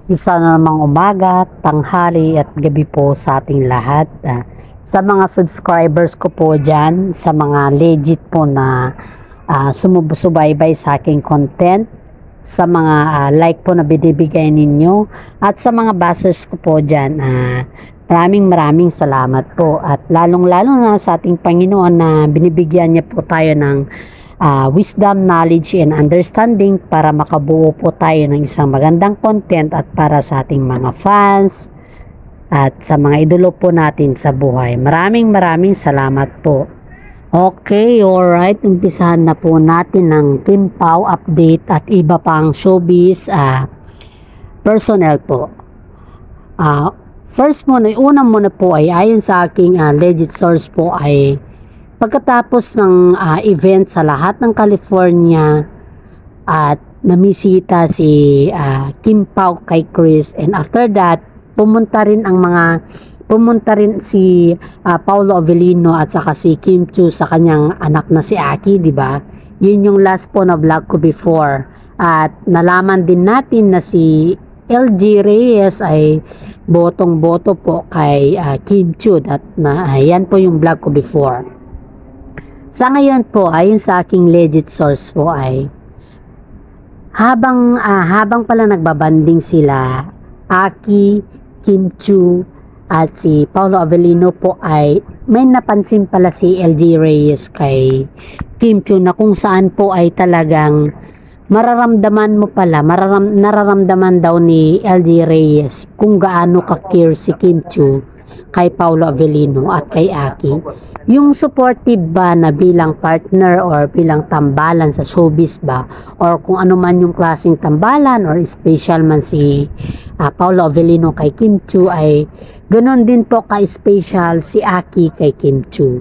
Isa na namang umaga, tanghali at gabi po sa ating lahat. Sa mga subscribers ko po dyan, sa mga legit po na sumusubaybay sa aking content, sa mga like po na binibigay ninyo, at sa mga bashers ko po dyan, maraming salamat po. At lalong-lalo na sa ating Panginoon na binibigyan niya po tayo ng wisdom, knowledge, and understanding para makabuo po tayo ng isang magandang content at para sa ating mga fans at sa mga idolo po natin sa buhay. Maraming salamat po. Okay, alright. Umpisahan na po natin ng Kim Pao update at iba pang showbiz personnel po. First muna, una muna po ay ayon sa aking legit source po ay pagkatapos ng event sa lahat ng California at namisita si Kim Pao kay Chris, and after that pumunta rin si Paolo Avellino at saka si Kim Chiu sa kanyang anak na si Aki, di ba? Yun yung last po na vlog ko before. At nalaman din natin na si LG Reyes ay botong-boto po kay Kim Chiu, at yan po yung vlog ko before. Sa ngayon po, ayon sa aking legit source po ay habang pala nagbabanding sila, Aki, Kim Chiu at si Paolo Avellino po ay may napansin pala si LG Reyes kay Kim Chiu na kung saan po ay talagang nararamdaman daw ni LG Reyes kung gaano ka-care si Kim Chiu kay Paolo Avellino at kay Aki. Yung supportive ba na bilang partner or bilang tambalan sa showbiz ba, or kung ano man yung klaseng tambalan or special man si Paolo Avellino kay Kim Chiu, ay ganoon din po ka-special si Aki kay Kim Chiu.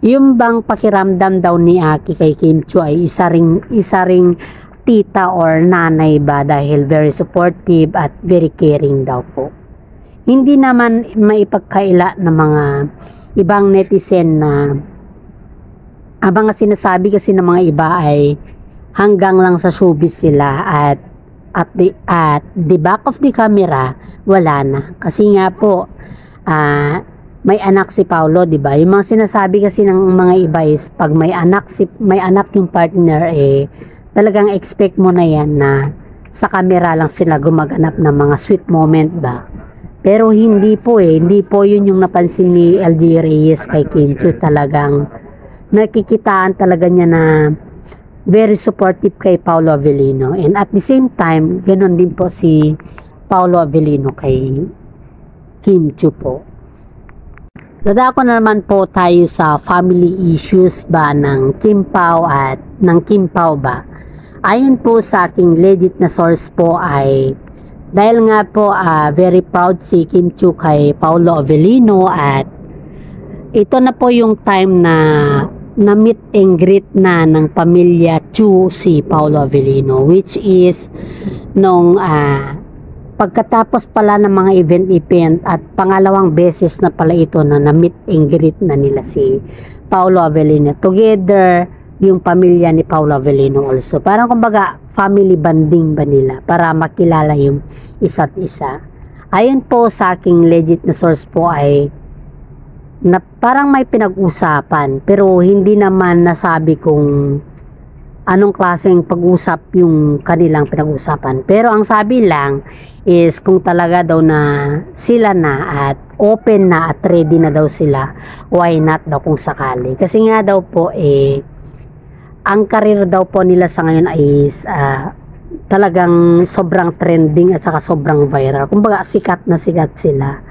Yung bang pakiramdam daw ni Aki kay Kim Chiu ay isa ring tita or nanay ba, dahil very supportive at very caring daw po. Hindi naman maipagkaila ng mga ibang netizen na mga sinasabi kasi ng mga iba ay hanggang lang sa showbiz sila at the back of the camera wala na. Kasi nga po may anak si Paolo, di ba? Yung mga sinasabi kasi ng mga iba is pag may anak yung partner, talagang expect mo na yan na sa camera lang sila gumaganap ng mga sweet moment ba. Pero hindi po yun yung napansin ni LG Reyes kay Kim Chiu. Talagang nakikitaan talaga niya na very supportive kay Paolo Avellino, and at the same time ganoon din po si Paolo Avellino kay Kim Chiu po. Dadako na naman po tayo sa family issues ba ng Kim Pao at ng Kim Pao ba. Ayon po sa aking legit na source po ay dahil nga po very proud si Kim Chiu kay Paolo Avellino, at ito na po yung time na meet and greet na ng pamilya Chiu si Paolo Avellino, which is nung pagkatapos pala ng mga event at pangalawang beses na pala ito na meet and greet na nila si Paolo Avellino together yung pamilya ni Paolo Avellino also. Parang kumbaga family bonding ba nila para makilala yung isa't isa. Ayon po sa aking legit na source po ay na parang may pinag-usapan, pero hindi naman nasabi kung anong klaseng pag-usap yung kanilang pinag-usapan. Pero ang sabi lang is kung talaga daw na sila na at open na at ready na daw sila, why not daw kung sakali. Kasi nga daw po ang karir daw po nila sa ngayon ay talagang sobrang trending at saka sobrang viral. Kumbaga sikat na sikat sila.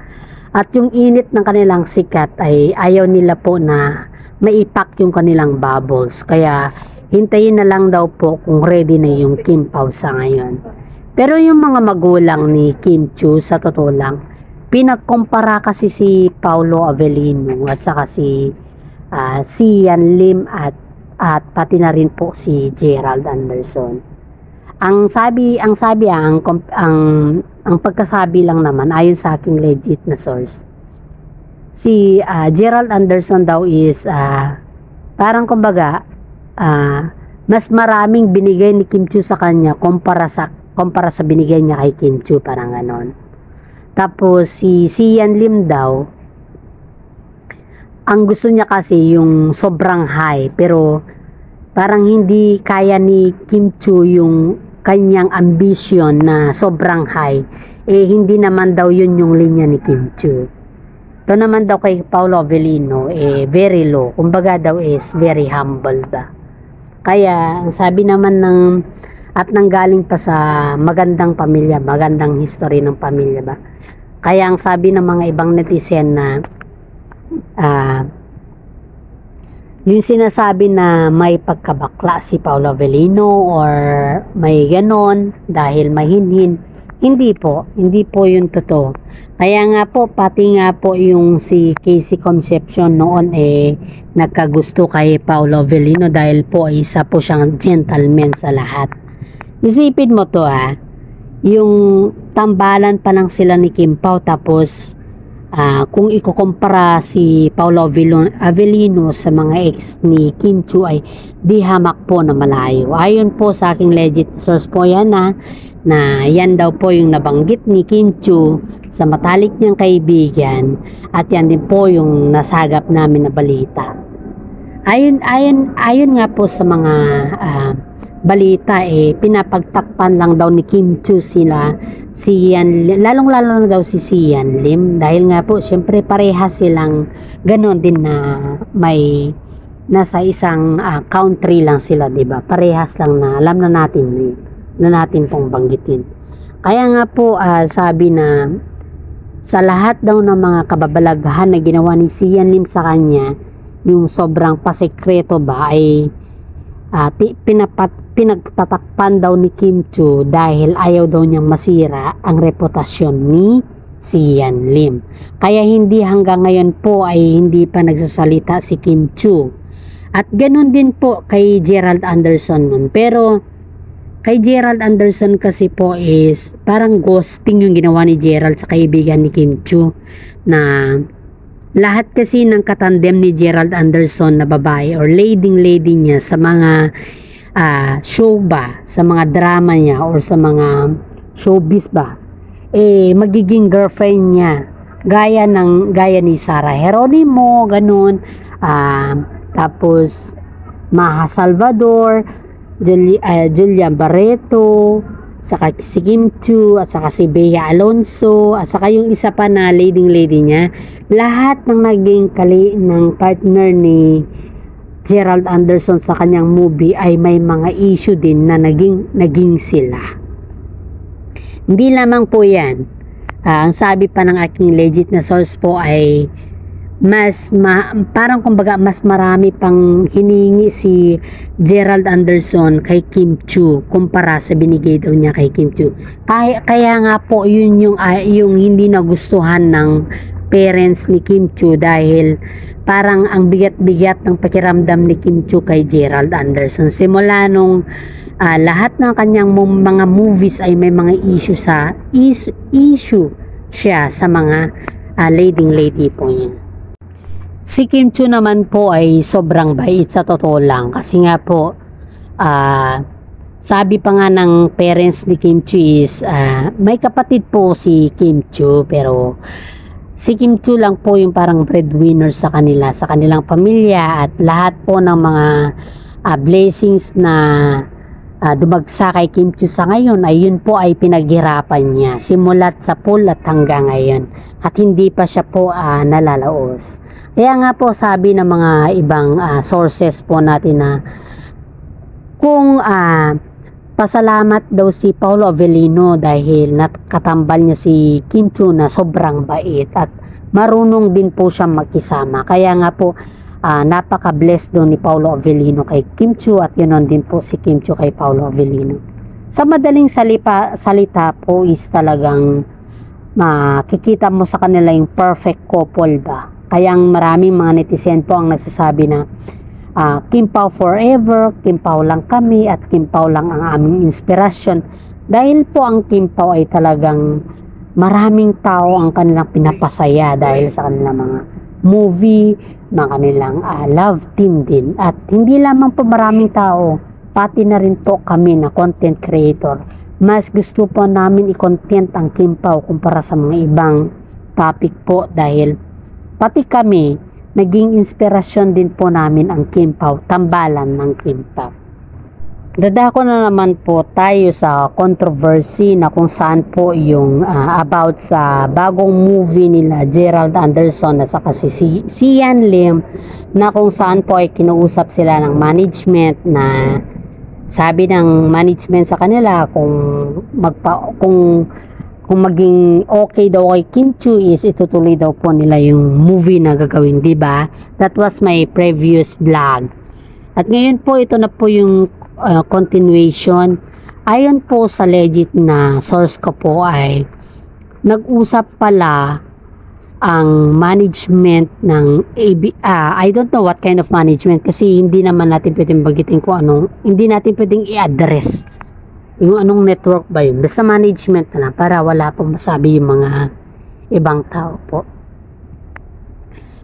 At yung init ng kanilang sikat ay ayaw nila po na maipak yung kanilang bubbles. Kaya hintayin na lang daw po kung ready na yung Kim Pao sa ngayon. Pero yung mga magulang ni Kim Chiu, sa totoo lang, pinagkumpara kasi si Paolo Avellino at saka si Yan Lim at pati na rin po si Gerald Anderson. Ang pagkasabi lang naman ayon sa aking legit na source, si Gerald Anderson daw is parang kumbaga mas maraming binigay ni Kim Chiu sa kanya kumpara sa kumpara sa binigay niya kay Kim Chiu, parang ganon. Tapos si Sian Lim daw, ang gusto niya kasi yung sobrang high, pero parang hindi kaya ni Kim Chiu yung kanyang ambition na sobrang high. Hindi naman daw yun yung linya ni Kim Chiu. Ito naman daw kay Paolo Avellino, very low. Kumbaga daw is very humble ba. Kaya, ang sabi naman at nanggaling pa sa magandang pamilya, magandang history ng pamilya ba. Kaya ang sabi ng mga ibang netizen na yung sinasabi na may pagkabakla si Paolo Avellino or may ganon dahil mahinhin, hindi po yun totoo. Kaya nga po, pati nga po yung si Casey Concepcion noon nagkagusto kay Paolo Avellino dahil po isa po siyang gentleman sa lahat. Isipin mo to yung tambalan pa lang sila ni Kim Pao, tapos kung ikukumpara si Paolo Avellino sa mga ex ni Kim Chiu ay di hamak po na malayo. Ayon po sa aking legit source po yan na yan daw po yung nabanggit ni Kim Chiu sa matalik niyang kaibigan, at yan din po yung nasagap namin na balita. Ayon nga po sa mga balita, pinapagtakpan lang daw ni Kim Chiu lalong-lalo na daw si Sian Lim, dahil nga po syempre parehas silang ganon din na may nasa isang country lang sila, di ba? Parehas lang na alam na natin pong banggitin. Kaya nga po sabi na sa lahat daw ng mga kababalaghan na ginawa ni Sian Lim sa kanya, yung sobrang pasekreto ba ay pinagtatakpan daw ni Kim Chiu dahil ayaw daw niyang masira ang reputasyon ni Sian Lim. Kaya hindi hanggang ngayon po ay hindi pa nagsasalita si Kim Chiu. At ganun din po kay Gerald Anderson nun. Pero kay Gerald Anderson kasi po is parang ghosting yung ginawa ni Gerald sa kaibigan ni Kim Chiu, na lahat kasi ng katandem ni Gerald Anderson na babae or lady niya sa mga show ba, sa mga drama niya or sa mga showbiz ba, magiging girlfriend niya gaya ni Sarah Geronimo, ganun, tapos Maha Salvador, Julia Barreto, saka si Kim Chiu, at saka si Bea Alonso, at saka yung isa pa na lady niya. Lahat ng naging ng partner ni Gerald Anderson sa kanyang movie ay may mga issue din na naging sila. Hindi lamang po yan. Ang sabi pa ng aking legit na source po ay parang kumbaga mas marami pang hiningi si Gerald Anderson kay Kim Chiu kumpara sa binigay daw niya kay Kim Chiu. Kaya nga po yun yung hindi nagustuhan ng parents ni Kim Chiu, dahil parang ang bigat-bigat ng pakiramdam ni Kim Chiu kay Gerald Anderson. Simula nung lahat ng kanyang mga movies ay may mga issue siya sa mga lady po niya. Si Kim Chiu naman po ay sobrang bait sa totoo lang, kasi nga po sabi pa nga ng parents ni Kim Chiu is may kapatid po si Kim Chiu, pero si Kim Chiu lang po yung parang breadwinner sa kanilang pamilya, at lahat po ng mga blessings na dumagsa kay Kim Chiu sa ngayon ay yun po ay pinaghirapan niya simulat sa pulat hanggang ngayon, at hindi pa siya po nalalaos. Kaya nga po sabi ng mga ibang sources po natin na kung pasalamat daw si Paolo Avellino dahil nakatambal niya si Kim Chiu na sobrang bait at marunong din po siyang magkisama. Kaya nga po napaka-blessed daw ni Paolo Avellino kay Kim Chiu, at yun din po si Kim Chiu kay Paolo Avellino. Sa madaling salita po is talagang makikita mo sa kanila yung perfect couple ba. Kaya maraming mga netizen po ang nagsasabi na Kim Pao forever, Kim Pao lang kami, at Kim Pao lang ang aming inspirasyon. Dahil po ang Kim Pao ay talagang maraming tao ang kanilang pinapasaya dahil sa kanilang mga movie, mga kanilang love team din. At hindi lamang po maraming tao, pati na rin po kami na content creator, mas gusto po namin i-content ang Kim Pao kumpara sa mga ibang topic po dahil pati kami naging inspirasyon din po namin ang Kim Pao, tambalan ng Kim Pao. Dadako na naman po tayo sa controversy na kung saan po yung about sa bagong movie nila Gerald Anderson at saka si Sian Lim, na kung saan po ay kinuusap sila ng management na sabi ng management sa kanila kung maging okay daw kay Kim Chiu is itutuloy daw po nila yung movie na gagawin, di ba? That was my previous vlog. At ngayon po ito na po yung continuation. Ayon po sa legit na source ko po ay nag-usap pala ang management ng I don't know what kind of management kasi hindi naman natin pwedeng bagitin kung anong, hindi natin pwedeng i-address yung anong network ba yun. Basta management na lang para wala pong masabi yung mga ibang tao po.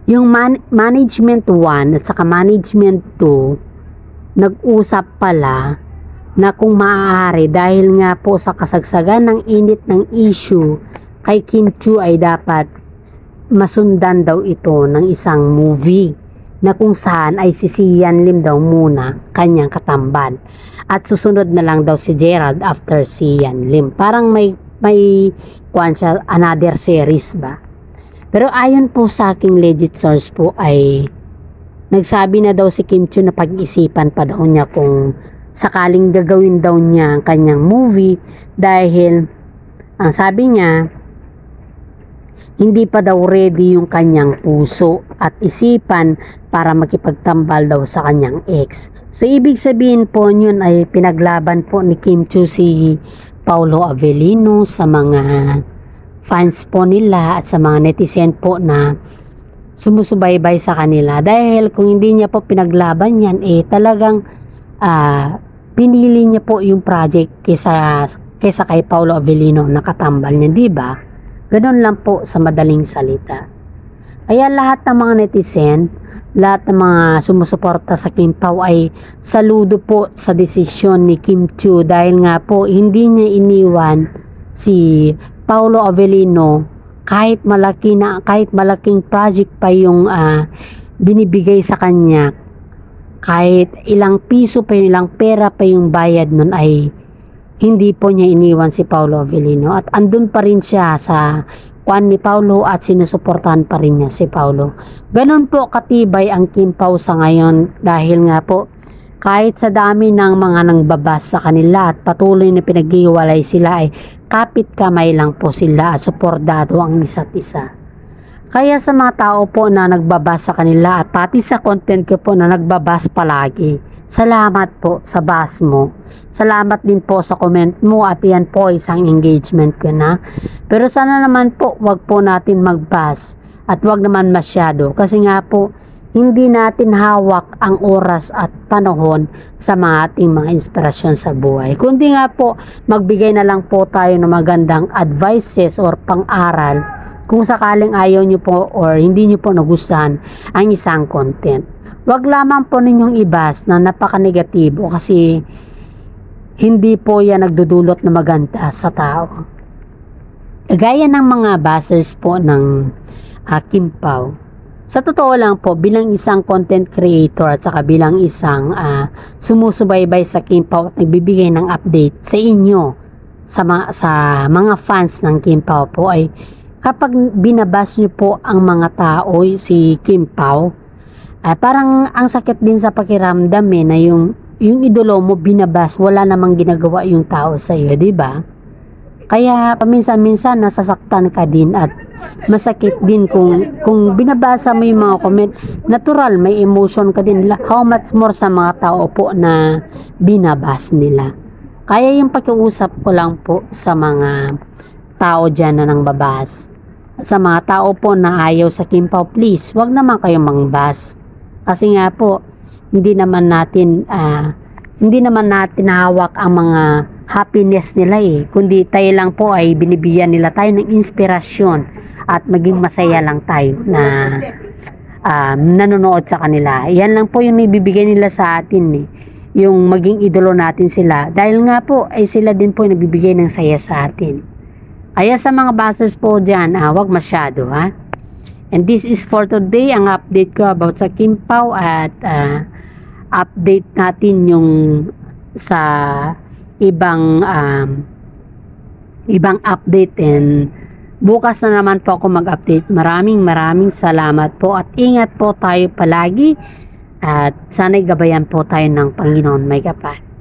Yung management 1 at saka management 2 nag-usap pala na kung maaari dahil nga po sa kasagsagan ng init ng issue kay Kim Chiu ay dapat masundan daw ito ng isang movie na kung saan ay si Sian Lim daw muna kanyang katambal at susunod na lang daw si Gerald after Sian Lim. Parang may siya, another series ba? Pero ayon po sa aking legit source po ay nagsabi na daw si Kim Chiu na pag-isipan pa daw niya kung sakaling gagawin daw niya ang kanyang movie dahil ang sabi niya hindi pa daw ready yung kanyang puso at isipan para makipagtambal daw sa kanyang ex. So ibig sabihin po yun ay pinaglaban po ni Kim Chiu si Paolo Avellino sa mga fans po nila at sa mga netizen po na sumusubaybay sa kanila. Dahil kung hindi niya po pinaglaban yan, talagang pinili niya po yung project kaysa kay Paolo Avellino na katambal niya, di ba? Ganun lang po sa madaling salita. Kaya lahat ng mga netizen, lahat ng mga sumusuporta sa Kim Pao ay saludo po sa desisyon ni Kim Chiu dahil nga po hindi niya iniwan si Paolo Avellino kahit malaking project pa yung binibigay sa kanya, kahit ilang piso pa yung ilang pera pa yung bayad nun ay hindi po niya iniwan si Paolo Avellino at andun pa rin siya sa kwan ni Paolo at sinusuportahan pa rin niya si Paolo. Ganun po katibay ang Kim Pao sa ngayon dahil nga po kahit sa dami ng mga nangbabas sa kanila at patuloy na pinaghiwalay sila ay kapit kamay lang po sila at suportado ang isa't isa. Kaya sa mga tao po na nagbabas sa kanila at pati sa content ko po na nagbabas palagi, salamat po sa bas mo. Salamat din po sa comment mo at yan po isang engagement ko na. Pero sana naman po wag po natin magbas at wag naman masyado kasi nga po hindi natin hawak ang oras at panahon sa mga ating mga inspirasyon sa buhay. Kundi nga po magbigay na lang po tayo ng magandang advices or pang-aral kung sakaling ayaw nyo po or hindi nyo po nagustuhan ang isang content. Wag lamang po ninyong ibas na napaka-negatibo kasi hindi po yan nagdudulot na maganda sa tao. Gaya ng mga basers po ng Kim Pao. Sa totoo lang po, bilang isang content creator at saka bilang isang sumusubaybay sa Kim Pao at nagbibigay ng update sa inyo, sa mga fans ng Kim Pao po ay kapag binabas nyo po ang mga tao, si Kim Pao, parang ang sakit din sa pakiramdam na yung idolo mo binabas, wala namang ginagawa yung tao sa iyo, di ba? Kaya paminsan-minsan nasasaktan ka din at masakit din kung binabasa mo yung mga comment. Natural, may emotion ka din. How much more sa mga tao po na binabas nila. Kaya yung pakiusap ko lang po sa mga tao dyan na nang babas. Sa mga tao po na ayaw sa Kim Pao, please, wag naman kayong mangbas. Kasi nga po, hindi naman natin hawak ang mga happiness nila kundi tayo lang po ay binibigyan nila tayo ng inspirasyon at maging masaya lang tayo na nanonood sa kanila. Yan lang po yung ibibigay nila sa atin yung maging idolo natin sila. Dahil nga po, ay sila din po yung nagbibigay ng saya sa atin. Kaya sa mga basers po dyan, wag masyado ha. And this is for today, ang update ko about sa Kim Pao at update natin yung sa ibang update, and bukas na naman po ako mag-update. Maraming salamat po at ingat po tayo palagi at sana'y gabayan po tayo ng Panginoon may kapal.